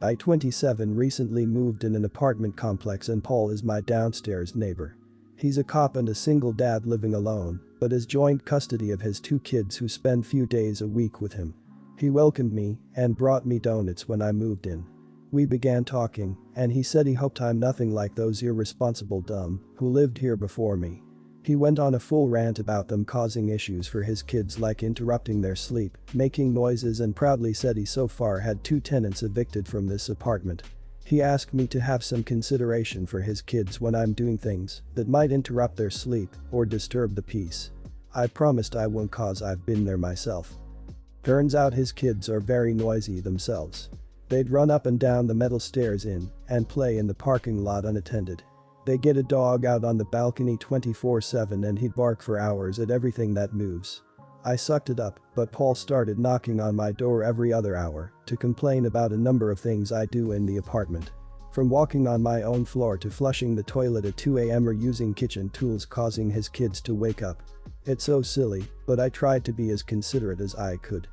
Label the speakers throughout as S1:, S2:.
S1: I, 27, recently moved in an apartment complex and Paul is my downstairs neighbor. He's a cop and a single dad living alone, but has joint custody of his 2 kids who spend few days a week with him. He welcomed me and brought me donuts when I moved in. We began talking, and he said he hoped I'm nothing like those irresponsible dumb who lived here before me. He went on a full rant about them causing issues for his kids, like interrupting their sleep, making noises, and proudly said he so far had 2 tenants evicted from this apartment. He asked me to have some consideration for his kids when I'm doing things that might interrupt their sleep or disturb the peace. I promised I won't, cause I've been there myself. Turns out his kids are very noisy themselves. They'd run up and down the metal stairs in and play in the parking lot unattended. They get a dog out on the balcony 24/7 and he'd bark for hours at everything that moves. I sucked it up, but Paul started knocking on my door every other hour to complain about a number of things I do in the apartment. From walking on my own floor to flushing the toilet at 2 a.m. or using kitchen tools causing his kids to wake up. It's so silly, but I tried to be as considerate as I could.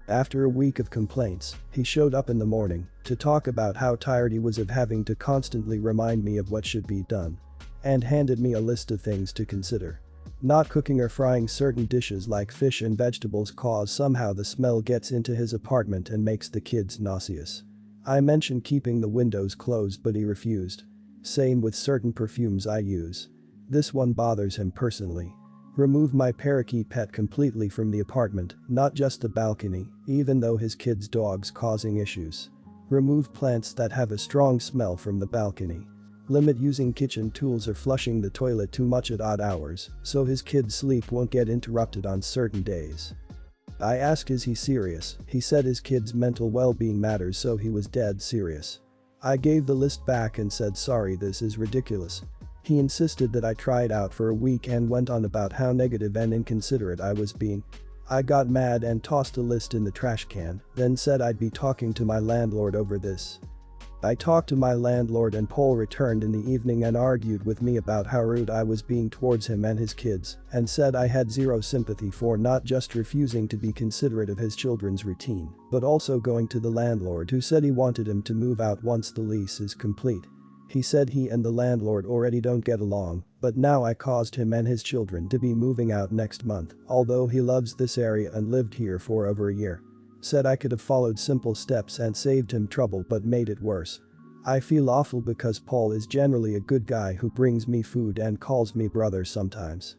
S1: After a week of complaints, he showed up in the morning to talk about how tired he was of having to constantly remind me of what should be done. And handed me a list of things to consider. Not cooking or frying certain dishes like fish and vegetables cause somehow the smell gets into his apartment and makes the kids nauseous. I mentioned keeping the windows closed but he refused. Same with certain perfumes I use. This one bothers him personally. Remove my parakeet pet completely from the apartment, not just the balcony, even though his kids' dog's causing issues. Remove plants that have a strong smell from the balcony. Limit using kitchen tools or flushing the toilet too much at odd hours, so his kids' sleep won't get interrupted on certain days. I asked, is he serious? He said his kids' mental well-being matters, so he was dead serious. I gave the list back and said, sorry, this is ridiculous. He insisted that I try it out for a week and went on about how negative and inconsiderate I was being. I got mad and tossed the list in the trash can, then said I'd be talking to my landlord over this. I talked to my landlord and Paul returned in the evening and argued with me about how rude I was being towards him and his kids, and said I had zero sympathy for not just refusing to be considerate of his children's routine, but also going to the landlord who said he wanted him to move out once the lease is complete. He said he and the landlord already don't get along, but now I caused him and his children to be moving out next month, although he loves this area and lived here for over a year. Said I could have followed simple steps and saved him trouble but made it worse. I feel awful because Paul is generally a good guy who brings me food and calls me brother sometimes.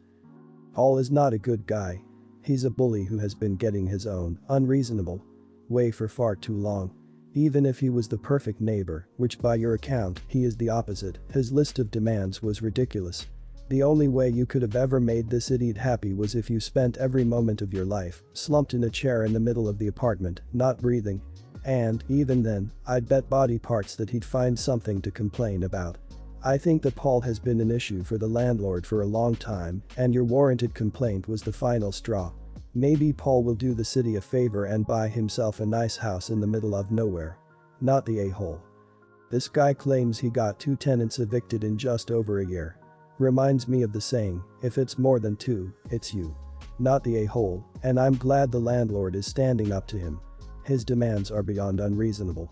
S1: Paul is not a good guy. He's a bully who has been getting his own unreasonable way for far too long. Even if he was the perfect neighbor, which by your account, he is the opposite, his list of demands was ridiculous. The only way you could have ever made this idiot happy was if you spent every moment of your life slumped in a chair in the middle of the apartment, not breathing. And, even then, I'd bet body parts that he'd find something to complain about. I think that Paul has been an issue for the landlord for a long time, and your warranted complaint was the final straw. Maybe Paul will do the city a favor and buy himself a nice house in the middle of nowhere. Not the a-hole. This guy claims he got 2 tenants evicted in just over a year. Reminds me of the saying, if it's more than 2, it's you. Not the a-hole, and I'm glad the landlord is standing up to him. His demands are beyond unreasonable.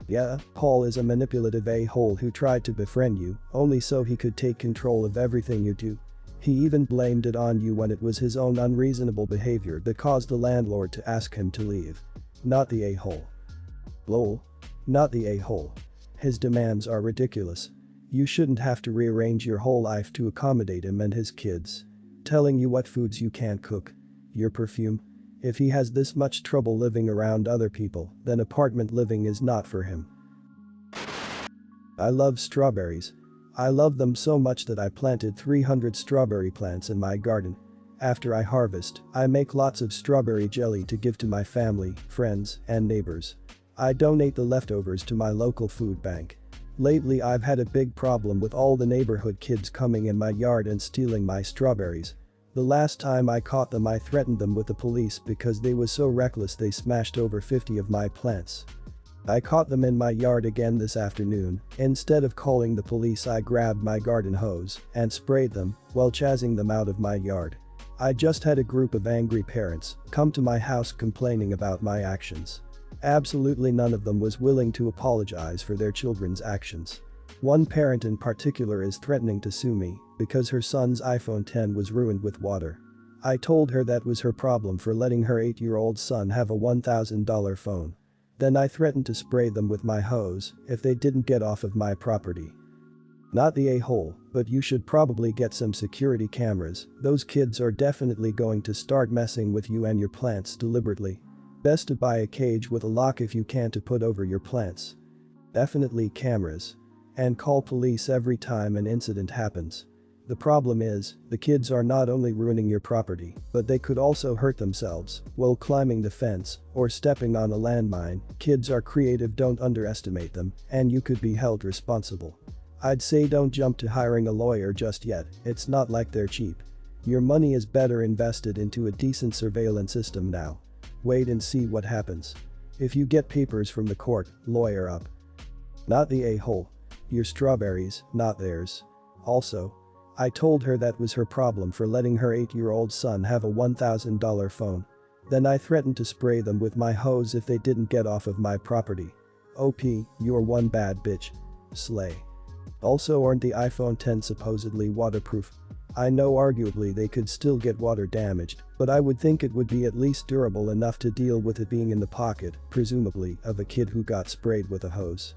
S1: Yeah, Paul is a manipulative a-hole who tried to befriend you, only so he could take control of everything you do. He even blamed it on you when it was his own unreasonable behavior that caused the landlord to ask him to leave. Not the a-hole. Lol. Not the a-hole. His demands are ridiculous. You shouldn't have to rearrange your whole life to accommodate him and his kids. Telling you what foods you can't cook. Your perfume. If he has this much trouble living around other people, then apartment living is not for him. I love strawberries. I love them so much that I planted 300 strawberry plants in my garden. After I harvest, I make lots of strawberry jelly to give to my family, friends, and neighbors. I donate the leftovers to my local food bank. Lately I've had a big problem with all the neighborhood kids coming in my yard and stealing my strawberries. The last time I caught them I threatened them with the police because they was so reckless they smashed over 50 of my plants. I caught them in my yard again this afternoon. Instead of calling the police I grabbed my garden hose and sprayed them while chasing them out of my yard. I just had a group of angry parents come to my house complaining about my actions. Absolutely none of them was willing to apologize for their children's actions. One parent in particular is threatening to sue me because her son's iPhone 10 was ruined with water. I told her that was her problem for letting her 8-year-old son have a $1,000 phone. Then I threatened to spray them with my hose if they didn't get off of my property. Not the a-hole, but you should probably get some security cameras. Those kids are definitely going to start messing with you and your plants deliberately. Best to buy a cage with a lock if you can to put over your plants. Definitely cameras. And call police every time an incident happens. The problem is, the kids are not only ruining your property, but they could also hurt themselves while climbing the fence or stepping on a landmine. Kids are creative, don't underestimate them, and you could be held responsible. I'd say don't jump to hiring a lawyer just yet, it's not like they're cheap. Your money is better invested into a decent surveillance system now. Wait and see what happens. If you get papers from the court, lawyer up. Not the a-hole. Your strawberries, not theirs. Also, I told her that was her problem for letting her 8-year-old son have a $1,000 phone. Then I threatened to spray them with my hose if they didn't get off of my property. OP, you're one bad bitch. Slay. Also, aren't the iPhone 10 supposedly waterproof? I know arguably they could still get water damaged, but I would think it would be at least durable enough to deal with it being in the pocket, presumably, of a kid who got sprayed with a hose.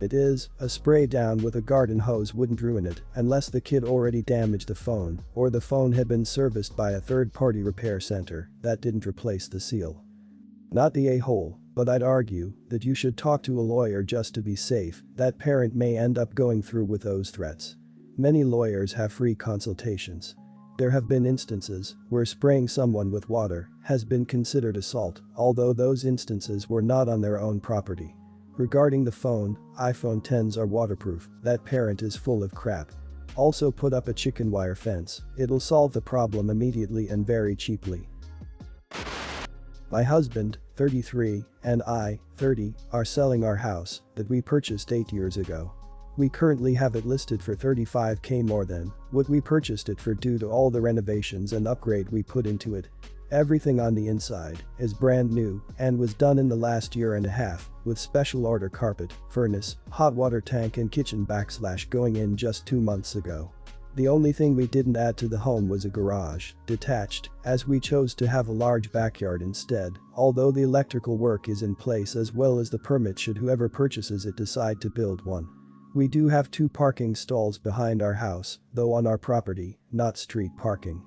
S1: It is, a spray down with a garden hose wouldn't ruin it unless the kid already damaged the phone or the phone had been serviced by a third-party repair center that didn't replace the seal. Not the a-hole, but I'd argue that you should talk to a lawyer just to be safe. That parent may end up going through with those threats. Many lawyers have free consultations. There have been instances where spraying someone with water has been considered assault, although those instances were not on their own property. Regarding the phone, iPhone 10s are waterproof. That parent is full of crap. Also, put up a chicken wire fence, it'll solve the problem immediately and very cheaply. My husband, 33, and I, 30, are selling our house that we purchased 8 years ago. We currently have it listed for $35,000 more than what we purchased it for due to all the renovations and upgrade we put into it. Everything on the inside is brand new and was done in the last year and a half with special order carpet, furnace, hot water tank and kitchen going in just 2 months ago. The only thing we didn't add to the home was a garage, detached, as we chose to have a large backyard instead, although the electrical work is in place as well as the permit should whoever purchases it decide to build one. We do have 2 parking stalls behind our house, though on our property, not street parking.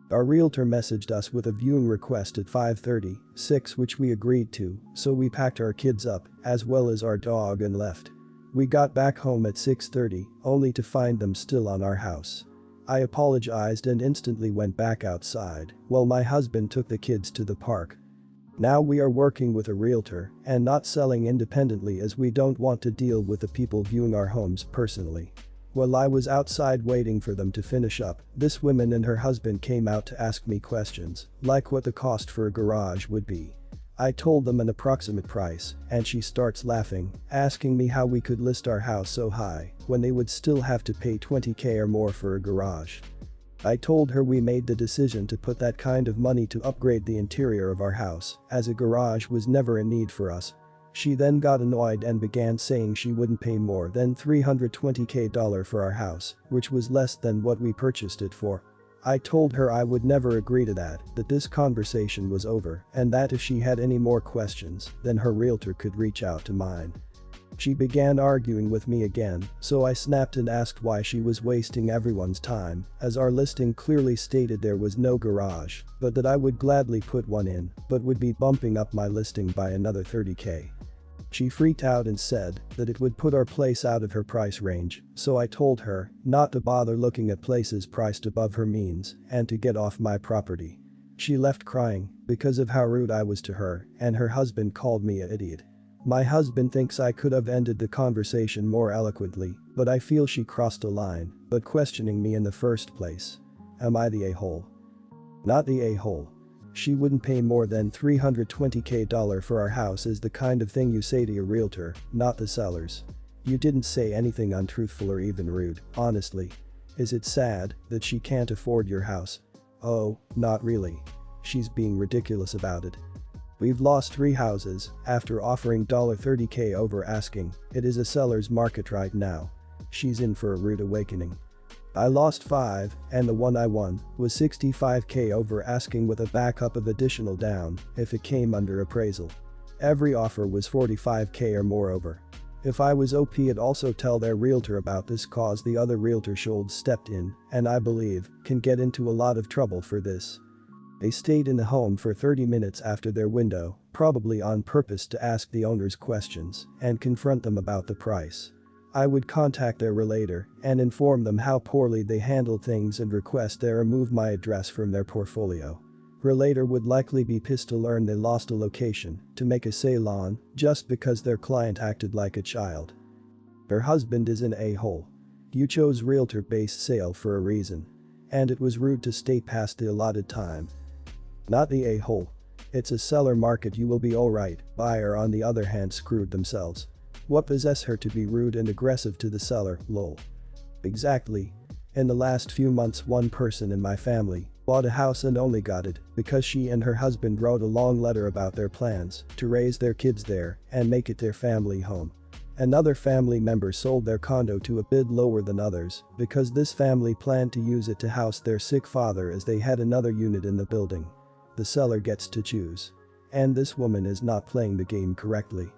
S1: Our realtor messaged us with a viewing request at 5:36, which we agreed to, so we packed our kids up, as well as our dog, and left. We got back home at 6:30, only to find them still on our house. I apologized and instantly went back outside, while my husband took the kids to the park. Now we are working with a realtor and not selling independently as we don't want to deal with the people viewing our homes personally. While I was outside waiting for them to finish up, this woman and her husband came out to ask me questions, like what the cost for a garage would be. I told them an approximate price, and she starts laughing, asking me how we could list our house so high when they would still have to pay $20,000 or more for a garage. I told her we made the decision to put that kind of money to upgrade the interior of our house, as a garage was never a need for us. She then got annoyed and began saying she wouldn't pay more than $320,000 for our house, which was less than what we purchased it for. I told her I would never agree to that this conversation was over, and that if she had any more questions, then her realtor could reach out to mine. She began arguing with me again, so I snapped and asked why she was wasting everyone's time, as our listing clearly stated there was no garage, but that I would gladly put one in, but would be bumping up my listing by another $30,000. She freaked out and said that it would put our place out of her price range, so I told her not to bother looking at places priced above her means and to get off my property. She left crying because of how rude I was to her, and her husband called me an idiot. My husband thinks I could have ended the conversation more eloquently, but I feel she crossed a line, but questioning me in the first place. Am I the a-hole? Not the a-hole. She wouldn't pay more than $320,000 for our house is the kind of thing you say to your realtor, not the sellers. You didn't say anything untruthful or even rude, honestly. Is it sad that she can't afford your house? Oh, not really. She's being ridiculous about it. We've lost 3 houses after offering $30K over asking. It is a seller's market right now. She's in for a rude awakening. I lost 5, and the one I won was $65K over asking with a backup of additional down if it came under appraisal. Every offer was $45K or more over. If I was OP, I'd also tell their realtor about this, cause the other realtor Scholz stepped in and I believe can get into a lot of trouble for this. They stayed in the home for 30 minutes after their window, probably on purpose to ask the owners questions and confront them about the price. I would contact their realtor and inform them how poorly they handled things and request they remove my address from their portfolio. Realtor would likely be pissed to learn they lost a location to make a sale on just because their client acted like a child. Her husband is an a-hole. You chose realtor-based sale for a reason. And it was rude to stay past the allotted time. Not the a-hole. It's a seller market, you will be alright. Buyer on the other hand screwed themselves. What possessed her to be rude and aggressive to the seller, lol. Exactly. In the last few months, one person in my family bought a house and only got it because she and her husband wrote a long letter about their plans to raise their kids there and make it their family home. Another family member sold their condo to a bid lower than others because this family planned to use it to house their sick father as they had another unit in the building. The seller gets to choose. And this woman is not playing the game correctly.